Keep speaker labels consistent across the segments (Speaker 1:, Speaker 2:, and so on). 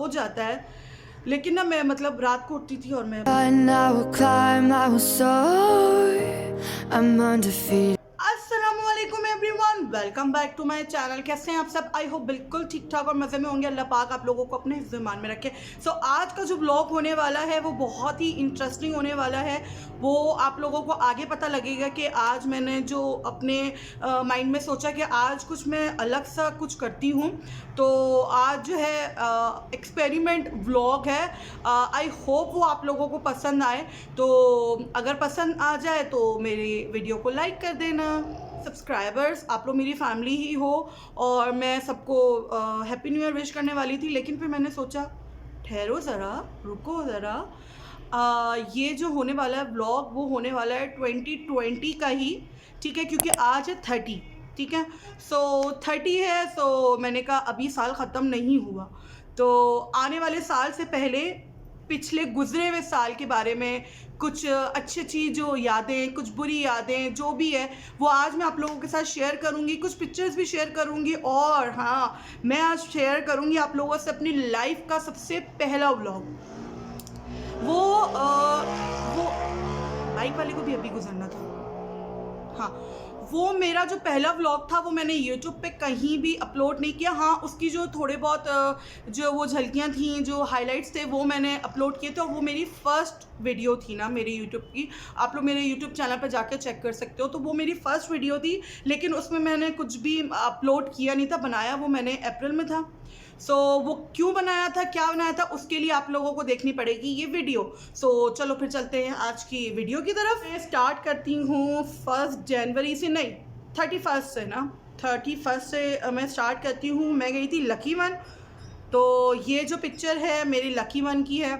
Speaker 1: हो जाता है, लेकिन ना मैं मतलब रात को उठती थी और मैं अस्सलामुअलैकुम everyone, welcome back to my channel. कैसे हैं आप सब? आई होप बिल्कुल ठीक ठाक और मज़े में होंगे। अल्लाह पाक आप लोगों को अपने हिफ्ज़-ए-ईमान में रखे। सो आज का जो व्लॉग होने वाला है वो बहुत ही इंटरेस्टिंग होने वाला है। वो आप लोगों को आगे पता लगेगा कि आज मैंने जो अपने माइंड में सोचा कि आज कुछ मैं अलग सा कुछ करती हूँ। तो आज जो है एक्सपेरिमेंट व्लॉग है। आई होप वो आप लोगों को पसंद आए। तो अगर पसंद आ जाए तो मेरी वीडियो को लाइक कर देना। सब्सक्राइबर्स आप लोग मेरी फैमिली ही हो और मैं सबको हैप्पी न्यू ईयर विश करने वाली थी, लेकिन फिर मैंने सोचा ठहरो ज़रा, रुको ज़रा। ये जो होने वाला है व्लॉग वो होने वाला है 2020 का ही, ठीक है, क्योंकि आज है 30, ठीक है। सो 30 है, सो मैंने कहा अभी साल ख़त्म नहीं हुआ, तो आने वाले साल से पहले पिछले गुजरे हुए साल के बारे में कुछ अच्छी अच्छी जो यादें, कुछ बुरी यादें जो भी है वो आज मैं आप लोगों के साथ शेयर करूंगी। कुछ पिक्चर्स भी शेयर करूंगी और हाँ, मैं आज शेयर करूंगी आप लोगों से अपनी लाइफ का सबसे पहला व्लॉग। वो बाइक वाले को भी अभी गुजरना था। हाँ, वो मेरा जो पहला व्लॉग था वो मैंने यूट्यूब पे कहीं भी अपलोड नहीं किया। हाँ, उसकी जो थोड़े बहुत जो वो झलकियाँ थी, जो हाइलाइट्स थे वो मैंने अपलोड किए थे और वो मेरी फ़र्स्ट वीडियो थी ना मेरी यूट्यूब की। आप लोग मेरे यूट्यूब चैनल पर जाकर चेक कर सकते हो। तो वो मेरी फ़र्स्ट वीडियो थी, लेकिन उसमें मैंने कुछ भी अपलोड किया नहीं था। बनाया वो मैंने अप्रैल में था। वो क्यों बनाया था, क्या बनाया था, उसके लिए आप लोगों को देखनी पड़ेगी ये वीडियो। चलो फिर चलते हैं आज की वीडियो की तरफ। मैं स्टार्ट करती हूँ 1 जनवरी से, नहीं 31 से ना, 31 से मैं स्टार्ट करती हूँ। मैं गई थी लकी वन। तो ये जो पिक्चर है मेरी लकी वन की है।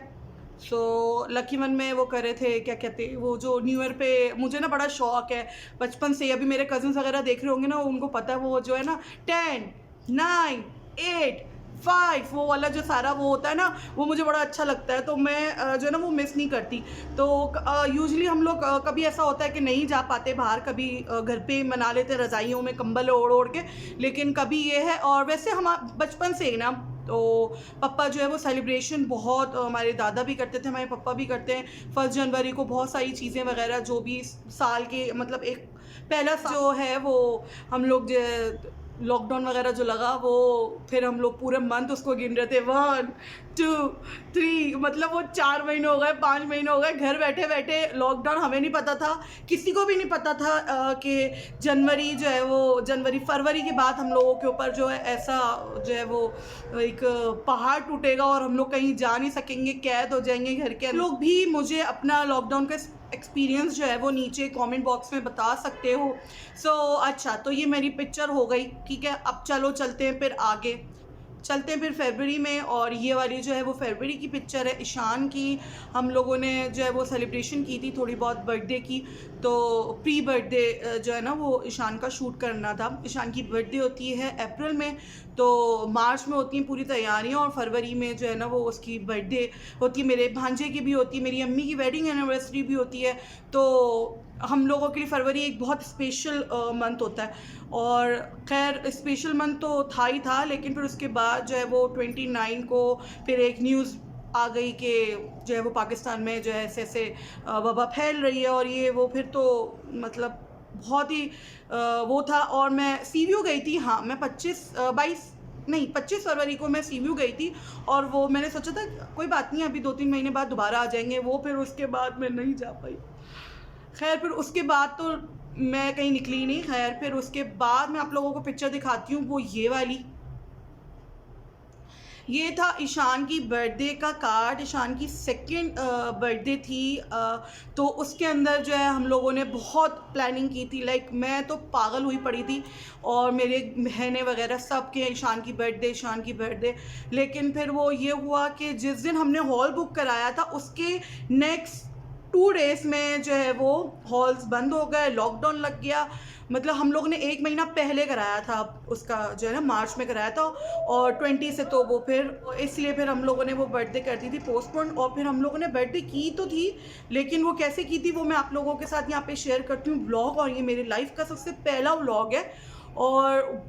Speaker 1: लकी वन में वो कर रहे थे, क्या कहते हैं, वो जो न्यू ईयर पे मुझे ना बड़ा शौक है बचपन से। अभी मेरे कज़न्स वगैरह देख रहे होंगे ना, उनको पता है वो जो है ना 10, 9, 8, 5 वो वाला जो सारा वो होता है ना, वो मुझे बड़ा अच्छा लगता है। तो मैं जो है ना वो मिस नहीं करती। तो यूजुअली हम लोग कभी ऐसा होता है कि नहीं जा पाते बाहर, कभी घर पे मना लेते रज़ाइयों में कंबल ओढ़ ओढ़ के, लेकिन कभी ये है। और वैसे हम बचपन से ही ना, तो पापा जो है वो सेलिब्रेशन बहुत, हमारे दादा भी करते थे, हमारे पापा भी करते हैं 1 जनवरी को। बहुत सारी चीज़ें वगैरह जो भी साल के मतलब एक पहला जो है वो हम लोग जो लॉकडाउन वगैरह जो लगा वो फिर हम लोग पूरे मंथ उसको गिन रहे थे 1, 2, 3, मतलब वो 4 महीने हो गए, 5 महीने हो गए घर बैठे बैठे लॉकडाउन। हमें नहीं पता था, किसी को भी नहीं पता था कि जनवरी जो है वो फरवरी के बाद हम लोगों के ऊपर जो है ऐसा जो है वो एक पहाड़ टूटेगा और हम लोग कहीं जा नहीं सकेंगे, कैद हो जाएंगे घर के। लोग भी मुझे अपना लॉकडाउन का एक्सपीरियंस जो है वो नीचे कमेंट बॉक्स में बता सकते हो। अच्छा, तो ये मेरी पिक्चर हो गई, ठीक है। अब चलो चलते हैं फिर आगे, चलते हैं फिर फरवरी में। और ये वाली जो है वो फरवरी की पिक्चर है ईशान की। हम लोगों ने जो है वो सेलिब्रेशन की थी थोड़ी बहुत बर्थडे की। तो प्री बर्थडे जो है ना वो ईशान का शूट करना था। ईशान की बर्थडे होती है अप्रैल में, तो मार्च में होती हैं पूरी तैयारियां और फरवरी में जो है ना वो उसकी बर्थडे होती है। मेरे भांजे की भी होती है, मेरी अम्मी की वेडिंग एनिवर्सरी भी होती है। तो हम लोगों के लिए फरवरी एक बहुत स्पेशल मंथ होता है। और खैर स्पेशल मंथ तो था ही था, लेकिन फिर उसके बाद जो है वो 29 को फिर एक न्यूज़ आ गई कि जो है वो पाकिस्तान में जो है ऐसे ऐसे वबा फैल रही है और ये वो। फिर तो मतलब बहुत ही वो था। और मैं सीव्यू गई थी। हाँ, मैं 25 फरवरी को मैं सीव्यू गई थी और वो मैंने सोचा था कोई बात नहीं, अभी 2-3 महीने बाद दोबारा आ जाएंगे वो। फिर उसके बाद मैं नहीं जा पाई। खैर फिर उसके बाद तो मैं कहीं निकली नहीं। खैर फिर उसके बाद मैं आप लोगों को पिक्चर दिखाती हूँ, वो ये वाली। ये था ईशान की बर्थडे का कार्ड। ईशान की सेकंड बर्थडे थी। तो उसके अंदर जो है हम लोगों ने बहुत प्लानिंग की थी। लाइक मैं तो पागल हुई पड़ी थी और मेरे बहनें वगैरह सब के ईशान की बर्थडे। लेकिन फिर वो ये हुआ कि जिस दिन हमने हॉल बुक कराया था उसके नेक्स्ट 2 डेज़ में जो है वो हॉल्स बंद हो गए, लॉकडाउन लग गया। मतलब हम लोग ने 1 महीना पहले कराया था, उसका जो है ना मार्च में कराया था और 20 से। तो वो फिर इसलिए फिर हम लोगों ने वो बर्थडे कर दी थी पोस्टपोन। और फिर हम लोगों ने बर्थडे की तो थी, लेकिन वो कैसे की थी वो मैं आप लोगों के साथ यहाँ पे शेयर करती हूँ व्लॉग। और ये मेरी लाइफ का सबसे पहला व्लॉग है और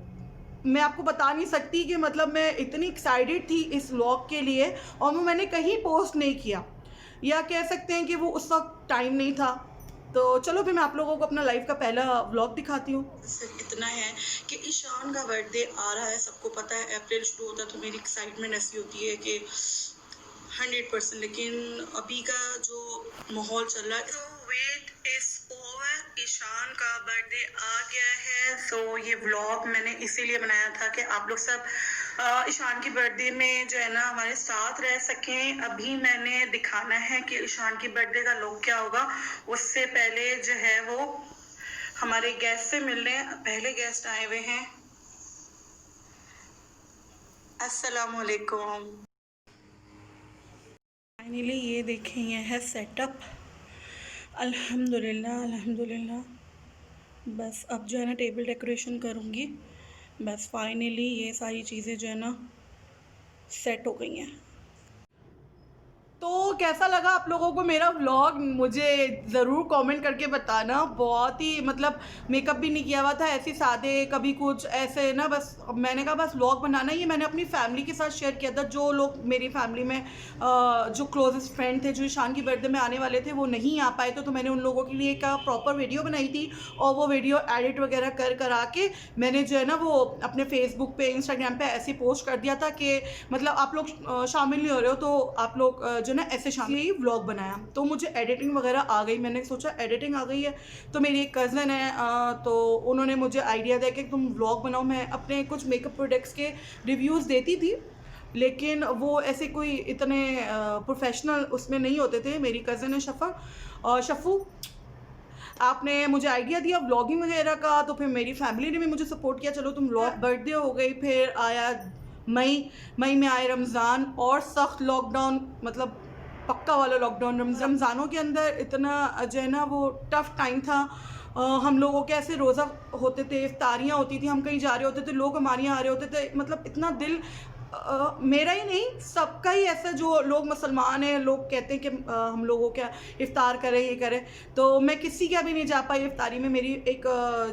Speaker 1: मैं आपको बता नहीं सकती कि मतलब मैं इतनी एक्साइटेड थी इस व्लॉग के लिए, और वो मैंने कहीं पोस्ट नहीं किया, या कह सकते हैं कि वो उस वक्त टाइम नहीं था। तो चलो फिर मैं आप लोगों को अपना लाइफ का पहला व्लॉग दिखाती हूँ। सिर्फ इतना है कि ईशान का बर्थडे आ रहा है, सबको पता है अप्रैल शुरू होता है, तो मेरी एक्साइटमेंट ऐसी होती है कि 100%। लेकिन अभी का जो माहौल चल रहा है, तो वेट इज ओवर, ईशान का बर्थडे आ गया है। तो ये व्लॉग मैंने इसीलिए बनाया था कि आप लोग सब ईशान की बर्थडे में जो है ना हमारे साथ रह सकें। अभी मैंने दिखाना है कि ईशान की बर्थडे का लुक क्या होगा। उससे पहले जो है वो हमारे गेस्ट से मिलने, पहले गेस्ट आए हुए हैं। अस्सलाम वालेकुम। फाइनली ये देखें, ये है सेटअप। अल्हम्दुलिल्लाह अल्हम्दुलिल्लाह। बस अब जो है ना टेबल डेकोरेशन करूँगी। बस फाइनली ये सारी चीज़ें जो है ना सेट हो गई हैं। तो कैसा लगा आप लोगों को मेरा व्लॉग, मुझे ज़रूर कमेंट करके बताना। बहुत ही मतलब मेकअप भी नहीं किया हुआ था, ऐसे सादे, कभी कुछ ऐसे ना, बस मैंने कहा बस व्लॉग बनाना। ये मैंने अपनी फैमिली के साथ शेयर किया था। जो लोग मेरी फैमिली में जो क्लोजेस्ट फ्रेंड थे, जो ईशान की बर्थडे में आने वाले थे, वो नहीं आ पाए थे, तो मैंने उन लोगों के लिए एक प्रॉपर वीडियो बनाई थी, और वो वीडियो एडिट वगैरह करा के मैंने जो है ना वो अपने फेसबुक पे, इंस्टाग्राम पे ऐसे पोस्ट कर दिया था कि मतलब आप लोग शामिल नहीं हो रहे हो तो आप लोग जो ना ऐसे शामिल ही व्लॉग बनाया। तो मुझे एडिटिंग वगैरह आ गई, मैंने सोचा एडिटिंग आ गई है तो मेरी एक कज़न है, तो उन्होंने मुझे आइडिया दिया कि तुम व्लॉग बनाओ। मैं अपने कुछ मेकअप प्रोडक्ट्स के रिव्यूज़ देती थी, लेकिन वो ऐसे कोई इतने प्रोफेशनल उसमें नहीं होते थे। मेरी कज़न है शफ़ू, आपने मुझे आइडिया दिया व्लॉगिंग वगैरह का, तो फिर मेरी फैमिली ने भी मुझे सपोर्ट किया, चलो तुम व्लॉग। बर्थडे हो गई, फिर आया मई में आए रमज़ान, और सख्त लॉकडाउन, मतलब पक्का वाला लॉकडाउन। रमज़ानों के अंदर इतना जो है ना वो टफ़ टाइम था। हम लोगों के ऐसे रोज़ा होते थे, इफ्तारियाँ होती थी, हम कहीं जा रहे होते थे, लोग हमारे यहाँ आ रहे होते थे, मतलब इतना दिल मेरा ही नहीं सबका ही ऐसा, जो लोग मुसलमान हैं, लोग कहते हैं कि हम लोगों क्या इफ़्तार करें, ये करें, तो मैं किसी का भी नहीं जा पाई इफ़्तारी में। मेरी एक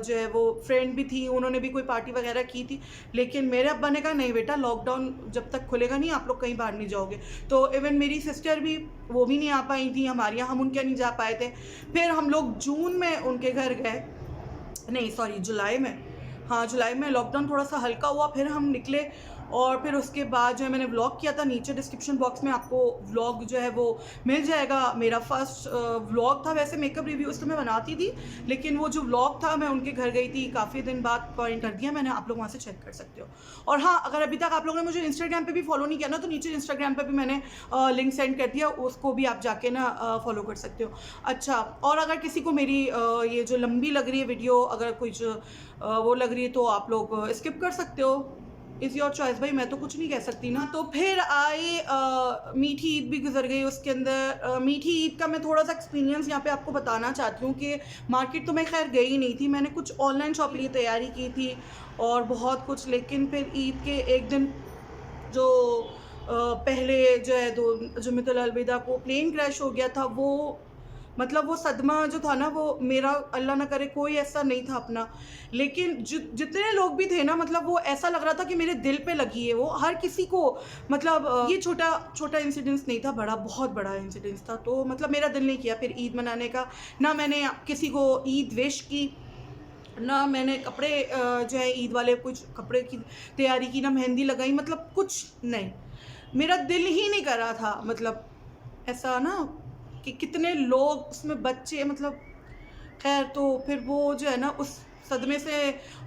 Speaker 1: जो है वो फ्रेंड भी थी, उन्होंने भी कोई पार्टी वगैरह की थी, लेकिन मेरे अब्बा ने कहा नहीं बेटा, लॉकडाउन जब तक खुलेगा नहीं आप लोग कहीं बाहर नहीं जाओगे। तो इवन मेरी सिस्टर भी, वो भी नहीं आ पाई थी हमारे यहाँ, हम उनके नहीं जा पाए थे। फिर हम लोग जून में उनके घर गए, नहीं सॉरी जुलाई में, हाँ जुलाई में लॉकडाउन थोड़ा सा हल्का हुआ, फिर हम निकले। और फिर उसके बाद जो है मैंने व्लॉग किया था, नीचे डिस्क्रिप्शन बॉक्स में आपको व्लॉग जो है वो मिल जाएगा। मेरा फर्स्ट व्लॉग था, वैसे मेकअप रिव्यूज़ तो मैं बनाती थी, लेकिन वो जो व्लॉग था मैं उनके घर गई थी, काफ़ी दिन बाद पॉइंट कर दिया मैंने, आप लोग वहाँ से चेक कर सकते हो। और हाँ, अगर अभी तक आप लोगों ने मुझे इंस्टाग्राम पे भी फॉलो नहीं किया ना, तो नीचे इंस्टाग्राम पे भी मैंने लिंक सेंड कर दिया, उसको भी आप जाके ना फॉलो कर सकते हो। अच्छा, और अगर किसी को मेरी ये जो लंबी लग रही है वीडियो, अगर कुछ वो लग रही है, तो आप लोग स्किप कर सकते हो, इज़ योर चॉइस भाई, मैं तो कुछ नहीं कह सकती ना। तो फिर आई मीठी ईद भी गुजर गई। उसके अंदर मीठी ईद का मैं थोड़ा सा एक्सपीरियंस यहाँ पे आपको बताना चाहती हूँ कि मार्केट तो मैं खैर गई नहीं थी, मैंने कुछ ऑनलाइन शॉप लिए तैयारी की थी और बहुत कुछ, लेकिन फिर ईद के एक दिन जो पहले जो है दो जुम्मतुल अलविदा को प्लेन क्रैश हो गया था, वो मतलब वो सदमा जो था ना, वो मेरा अल्लाह ना करे कोई ऐसा नहीं था अपना, लेकिन जितने लोग भी थे ना, मतलब वो ऐसा लग रहा था कि मेरे दिल पे लगी है वो, हर किसी को। मतलब ये छोटा छोटा इंसिडेंस नहीं था, बड़ा बहुत बड़ा इंसिडेंस था। तो मतलब मेरा दिल नहीं किया फिर ईद मनाने का, ना मैंने किसी को ईद विश की, ना मैंने कपड़े जो है ईद वाले कुछ कपड़े की तैयारी की, ना मेहंदी लगाई, मतलब कुछ नहीं, मेरा दिल ही नहीं कर रहा था। मतलब ऐसा ना कि कितने लोग उसमें बच्चे, मतलब खैर। तो फिर वो जो है ना उस सदमे से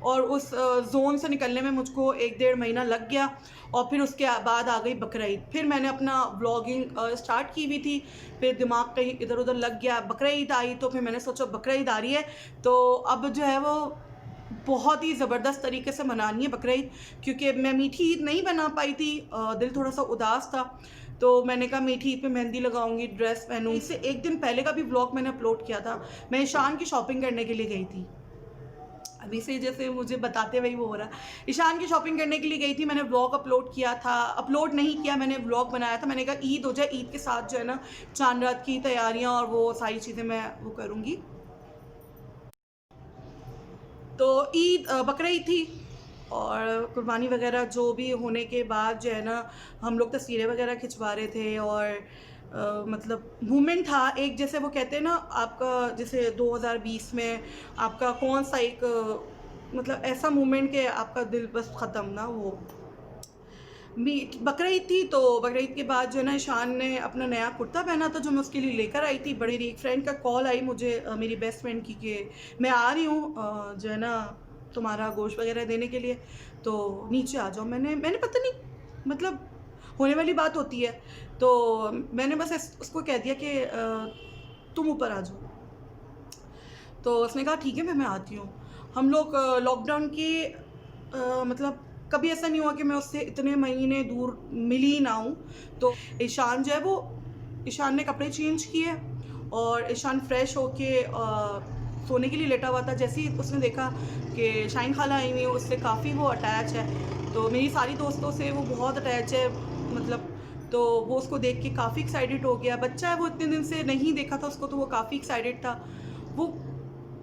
Speaker 1: और उस ज़ोन से निकलने में मुझको 1-1.5 महीना लग गया, और फिर उसके बाद आ गई बकरा ईद। फिर मैंने अपना व्लॉगिंग स्टार्ट की हुई थी, फिर दिमाग कहीं इधर उधर लग गया, बकरा ईद आई, तो फिर मैंने सोचा बकरा ईद आ रही है तो अब जो है वो बहुत ही ज़बरदस्त तरीके से मनानी है बकरा ईद, क्योंकि मैं मीठी ईद नहीं बना पाई थी, दिल थोड़ा सा उदास था। तो मैंने कहा मीठी ईद पे मेहंदी लगाऊंगी, ड्रेस पहनूंगी। इससे एक दिन पहले का भी व्लॉग मैंने अपलोड किया था, मैं ईशान की शॉपिंग करने के लिए गई थी। अभी से जैसे मुझे बताते हुए वो हो रहा, ईशान की शॉपिंग करने के लिए गई थी, मैंने व्लॉग अपलोड किया था, अपलोड नहीं किया, मैंने व्लॉग बनाया था। मैंने कहा ईद हो जाए, ईद के साथ जो है ना चांद रात की तैयारियाँ और वो सारी चीज़ें मैं वो करूँगी। तो ईद बकरा ईद थी, और कुर्बानी वगैरह जो भी होने के बाद जो है ना, हम लोग तस्वीरें वगैरह खिंचवा रहे थे। और मतलब मूवमेंट था एक, जैसे वो कहते हैं ना आपका, जैसे 2020 में आपका कौन सा एक मतलब ऐसा मूवमेंट कि आपका दिल बस ख़त्म ना, वो बकरीद थी। तो बकरीद के बाद जो है ना, ईशान ने अपना नया कुर्ता पहना था जो मैं उसके लिए लेकर आई थी। बड़ी मेरी एक फ्रेंड का कॉल आई मुझे, मेरी बेस्ट फ्रेंड की, कि मैं आ रही हूँ जो है ना तुम्हारा गोश्त वगैरह देने के लिए, तो नीचे आ जाओ। मैंने पता नहीं, मतलब होने वाली बात होती है, तो मैंने बस उसको कह दिया कि तुम ऊपर आ जाओ। तो उसने कहा ठीक है, मैं आती हूँ। हम लोग लॉकडाउन के मतलब कभी ऐसा नहीं हुआ कि मैं उससे इतने महीने दूर मिली ही ना हूँ। तो ईशान जो है वो, ईशान ने कपड़े चेंज किए और ईशान फ्रेश होके सोने के लिए लेटा हुआ था। जैसे ही उसने देखा कि शाहीन खाला आई हुई है, उससे काफ़ी वो अटैच है। तो मेरी सारी दोस्तों से वो बहुत अटैच है, मतलब। तो वो उसको देख के काफ़ी एक्साइटेड हो गया। बच्चा है, वो इतने दिन से नहीं देखा था उसको, तो वो काफ़ी एक्साइटेड था। वो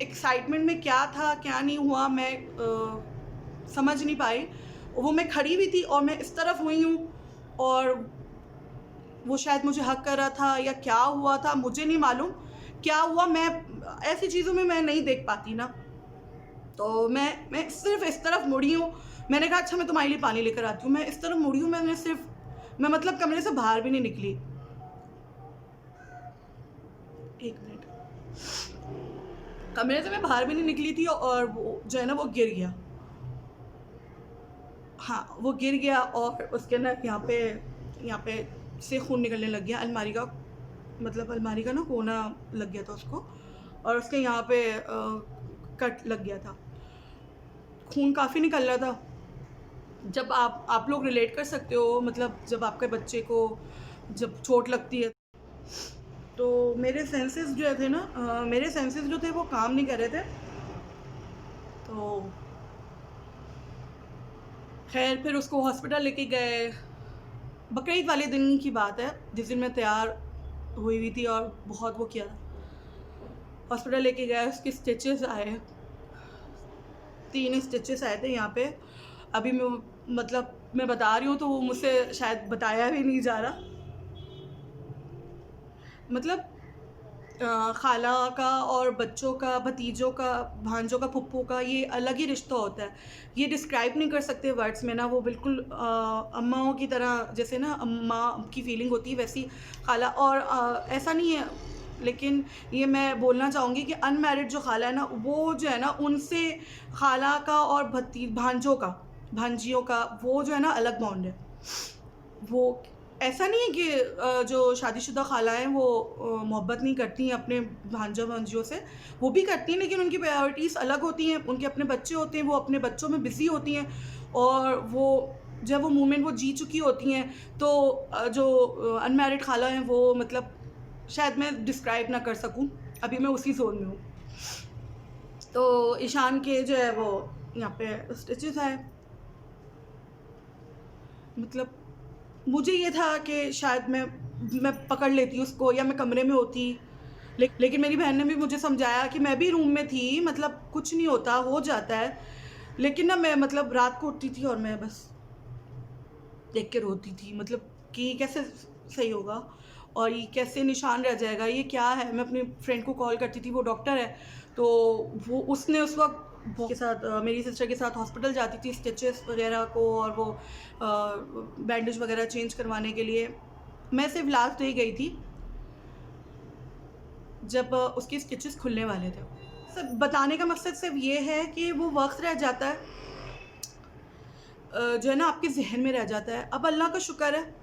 Speaker 1: एक्साइटमेंट में क्या था क्या नहीं हुआ, मैं समझ नहीं पाई। वो मैं खड़ी हुई थी और मैं इस तरफ हुई हूँ, और वो शायद मुझे हक कर रहा था या क्या हुआ था मुझे नहीं मालूम क्या हुआ। मैं ऐसी चीज़ों में मैं नहीं देख पाती ना। तो मैं सिर्फ इस तरफ मुड़ी हूँ। मैंने कहा अच्छा मैं तुम्हारे लिए पानी लेकर आती हूँ। मैं इस तरफ मुड़ी हूँ, मैं मतलब कमरे से बाहर भी नहीं निकली। एक मिनट। कमरे से मैं बाहर भी नहीं निकली थी, और वो जो है ना वो गिर गया। हाँ, वो गिर गया और उसके ना यहाँ पे से खून निकलने लग गया। अलमारी का, मतलब अलमारी का ना कोना लग गया था उसको, और उसके यहाँ पे कट लग गया था। खून काफ़ी निकल रहा था। जब आप लोग रिलेट कर सकते हो, मतलब जब आपके बच्चे को जब चोट लगती है, तो मेरे सेंसेस जो थे ना, मेरे सेंसेस जो थे वो काम नहीं कर रहे थे। तो खैर फिर उसको हॉस्पिटल लेके गए। बकरीद वाले दिन की बात है, जिस दिन मैं तैयार हुई थी और बहुत वो किया था। हॉस्पिटल लेके गए, उसके स्टिचेस आए, 3 स्टिचेस आए थे यहाँ पे। अभी मैं, मतलब मैं बता रही हूँ तो वो मुझसे शायद बताया भी नहीं जा रहा। मतलब खाला का और बच्चों का, भतीजों का, भांजों का, फुप्पो का, ये अलग ही रिश्ता होता है। ये डिस्क्राइब नहीं कर सकते वर्ड्स में ना। वो बिल्कुल अम्माओं की तरह, जैसे ना अम्मा की फीलिंग होती है, वैसी खाला। और ऐसा नहीं है, लेकिन ये मैं बोलना चाहूँगी कि अनमैरिड जो खाला है ना, वो जो है ना उनसे खाला का और भांजों का, भांजियों का, वो जो है ना अलग बॉन्ड है। वो ऐसा नहीं है कि जो शादीशुदा खाला हैं वो मोहब्बत नहीं करती हैं अपने भांजा-भांजियों से, वो भी करती हैं, लेकिन उनकी प्रायोरिटीज़ अलग होती हैं। उनके अपने बच्चे होते हैं, वो अपने बच्चों में बिज़ी होती हैं, और वो जब वो मोमेंट वो जी चुकी होती हैं, तो जो अनमैरिड खाला हैं वो, मतलब शायद मैं डिस्क्राइब ना कर सकूँ, अभी मैं उसी ज़ोन में हूँ। तो ईशान के जो है वो यहाँ पे स्टिचेज़ आए। मतलब मुझे ये था कि शायद मैं पकड़ लेती उसको, या मैं कमरे में होती। लेकिन मेरी बहन ने भी मुझे समझाया कि मैं भी रूम में थी, मतलब कुछ नहीं होता, हो जाता है। लेकिन ना मैं, मतलब रात को उठती थी और मैं बस देख के रोती थी, मतलब कि ये कैसे सही होगा और ये कैसे निशान रह जाएगा, ये क्या है। मैं अपनी फ्रेंड को कॉल करती थी, वो डॉक्टर है, तो वो उसने उस वक्त के साथ मेरी सिस्टर के साथ हॉस्पिटल जाती थी स्टिचेस वगैरह को और वो बैंडेज वगैरह चेंज करवाने के लिए। मैं सिर्फ लास्ट डे गई थी जब उसके स्टिचेस खुलने वाले थे। सब बताने का मकसद सिर्फ ये है कि वो वक्त रह जाता है, जो है ना आपके ज़हन में रह जाता है। अब अल्लाह का शुक्र है,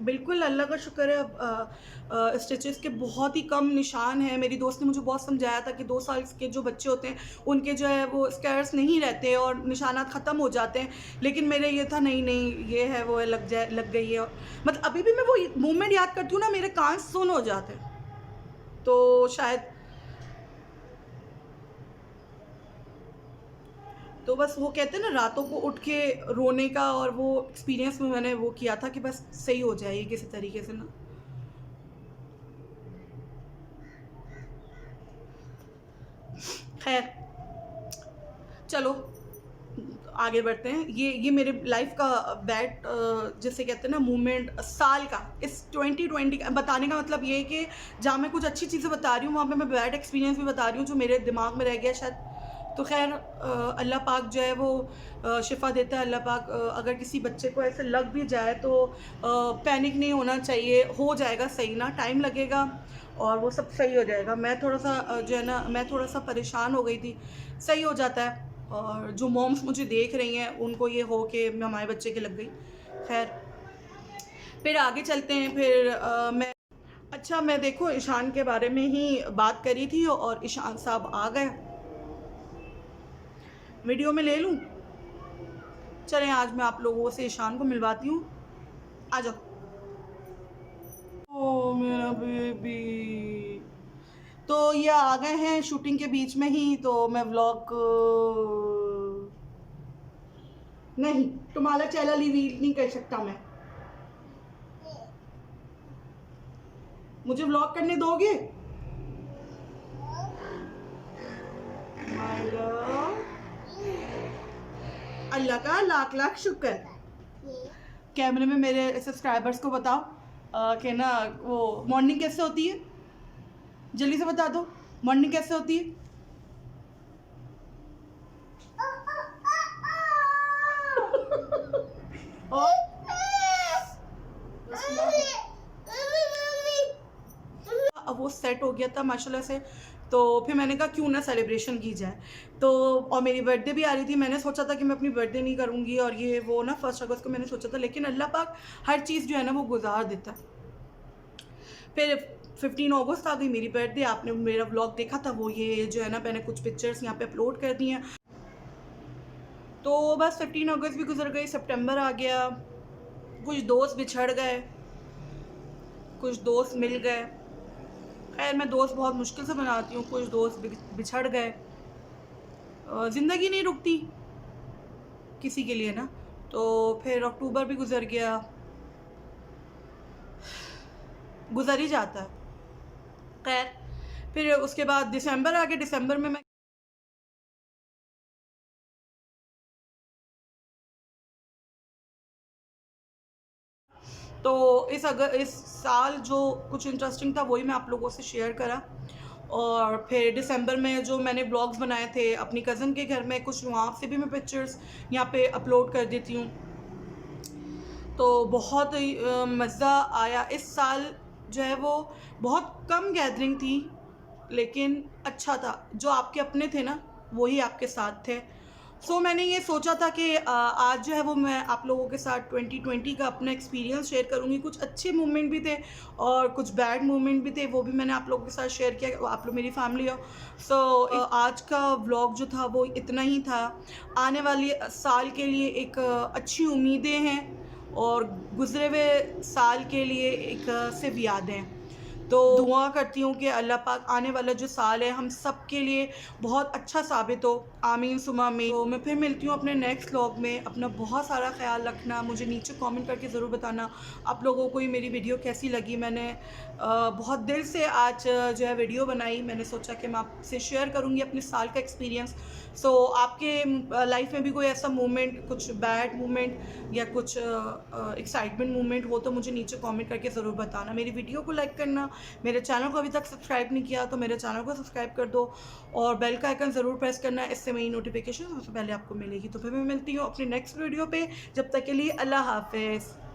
Speaker 1: बिल्कुल अल्लाह का शुक्र है। अब स्टिचेस के बहुत ही कम निशान हैं। मेरी दोस्त ने मुझे बहुत समझाया था कि 2 साल के जो बच्चे होते हैं, उनके जो है वो स्कैर्स नहीं रहते और निशानात ख़त्म हो जाते हैं। लेकिन मेरे ये था नहीं, नहीं ये है वो है, लग गई है। मतलब अभी भी मैं वो मूवमेंट याद करती हूँ ना, मेरे कान सुन्न हो जाते हैं। तो शायद, तो बस वो कहते हैं ना रातों को उठ के रोने का, और वो एक्सपीरियंस में मैंने वो किया था कि बस सही हो जाए ये किसी तरीके से ना। खैर चलो, आगे बढ़ते हैं। ये मेरे लाइफ का बैड जिसे कहते हैं ना मूवमेंट साल का, इस 2020 बताने का मतलब ये है कि जहाँ मैं कुछ अच्छी चीज़ें बता रही हूँ वहाँ पे मैं बैड एक्सपीरियंस भी बता रही हूँ जो मेरे दिमाग में रह गया शायद। तो खैर अल्लाह पाक जो है वो शिफ़ा देता है। अल्लाह पाक अगर किसी बच्चे को ऐसे लग भी जाए तो पैनिक नहीं होना चाहिए, हो जाएगा सही ना, टाइम लगेगा और वो सब सही हो जाएगा। मैं थोड़ा सा जो है ना, मैं थोड़ा सा परेशान हो गई थी, सही हो जाता है। और जो मॉम्स मुझे देख रही हैं उनको ये हो कि हमारे बच्चे के लग गई। खैर फिर आगे चलते हैं। फिर मैं देखो ईशान के बारे में ही बात करी थी और ईशान साहब आ गए। वीडियो में ले लूँ? चलें आज मैं आप लोगों से ईशान को मिलवाती हूँ। आ जाओ। ओ मेरा बेबी, तो ये आ गए हैं शूटिंग के बीच में ही, तो मैं व्लॉग नहीं, तुम्हारा चैनल रिवील नहीं कर सकता मैं। मुझे व्लॉग करने दोगे? अल्लाह का लाख लाख शुक्र। कैमरे में मेरे सब्सक्राइबर्स को बताओ कि ना वो मॉर्निंग कैसे होती है, जल्दी से बता दो मॉर्निंग कैसे होती है। और अब वो सेट हो गया था माशाल्लाह से, तो फिर मैंने कहा क्यों ना सेलिब्रेशन की जाए। तो और मेरी बर्थडे भी आ रही थी, मैंने सोचा था कि मैं अपनी बर्थडे नहीं करूँगी और ये वो ना 1 अगस्त को मैंने सोचा था, लेकिन अल्लाह पाक हर चीज़ जो है ना वो गुजार देता है। फिर 15 अगस्त आ गई मेरी बर्थडे, आपने मेरा व्लॉग देखा था, वो ये जो है ना मैंने कुछ पिक्चर्स यहाँ पे अपलोड कर दी हैं। तो बस 15 अगस्त भी गुजर गई, सितंबर आ गया, कुछ दोस्त बिछड़ गए, कुछ दोस्त मिल गए। खैर मैं दोस्त बहुत मुश्किल से बनाती हूँ, कुछ दोस्त बिछड़ गए। ज़िंदगी नहीं रुकती किसी के लिए ना। तो फिर अक्टूबर भी गुजर गया, गुजर ही जाता है। खैर फिर उसके बाद दिसंबर आ गया, दिसंबर में मैं तो इस साल जो कुछ इंटरेस्टिंग था वही मैं आप लोगों से शेयर करा। और फिर दिसंबर में जो मैंने ब्लॉग्स बनाए थे अपनी कज़न के घर में, कुछ वहाँ से भी मैं पिक्चर्स यहाँ पे अपलोड कर देती हूँ। तो बहुत ही मज़ा आया। इस साल जो है वो बहुत कम गैदरिंग थी, लेकिन अच्छा था। जो आपके अपने थे ना वही आपके साथ थे। सो मैंने ये सोचा था कि आज जो है वो मैं आप लोगों के साथ 2020 का अपना एक्सपीरियंस शेयर करूँगी। कुछ अच्छे मोमेंट भी थे और कुछ बैड मोमेंट भी थे, वो भी मैंने आप लोगों के साथ शेयर किया। आप लोग मेरी फैमिली हो। सो आज का व्लॉग जो था वो इतना ही था। आने वाली साल के लिए एक अच्छी उम्मीदें हैं और गुज़रे हुए साल के लिए एक सिर्फ यादें। तो दुआ करती हूँ कि अल्लाह पाक आने वाला जो साल है हम सब के लिए बहुत अच्छा साबित हो। आमीन सुमा आमीन। तो मैं फिर मिलती हूँ अपने नेक्स्ट व्लॉग में। अपना बहुत सारा ख्याल रखना। मुझे नीचे कमेंट करके ज़रूर बताना आप लोगों को ये मेरी वीडियो कैसी लगी। मैंने बहुत दिल से आज जो है वीडियो बनाई। मैंने सोचा कि मैं आपसे शेयर करूँगी अपने साल का एक्सपीरियंस। सो आपके लाइफ में भी कोई ऐसा मोमेंट, कुछ बैड मोमेंट या कुछ एक्साइटमेंट मोमेंट हो तो मुझे नीचे कमेंट करके ज़रूर बताना। मेरी वीडियो को लाइक करना, मेरे चैनल को अभी तक सब्सक्राइब नहीं किया तो मेरे चैनल को सब्सक्राइब कर दो और बेल का आइकन ज़रूर प्रेस करना, इससे मेरी नोटिफिकेशन सबसे पहले आपको मिलेगी। तो फिर मैं मिलती हूँ अपनी नेक्स्ट वीडियो पे। जब तक के लिए अल्लाह हाफ़िज़।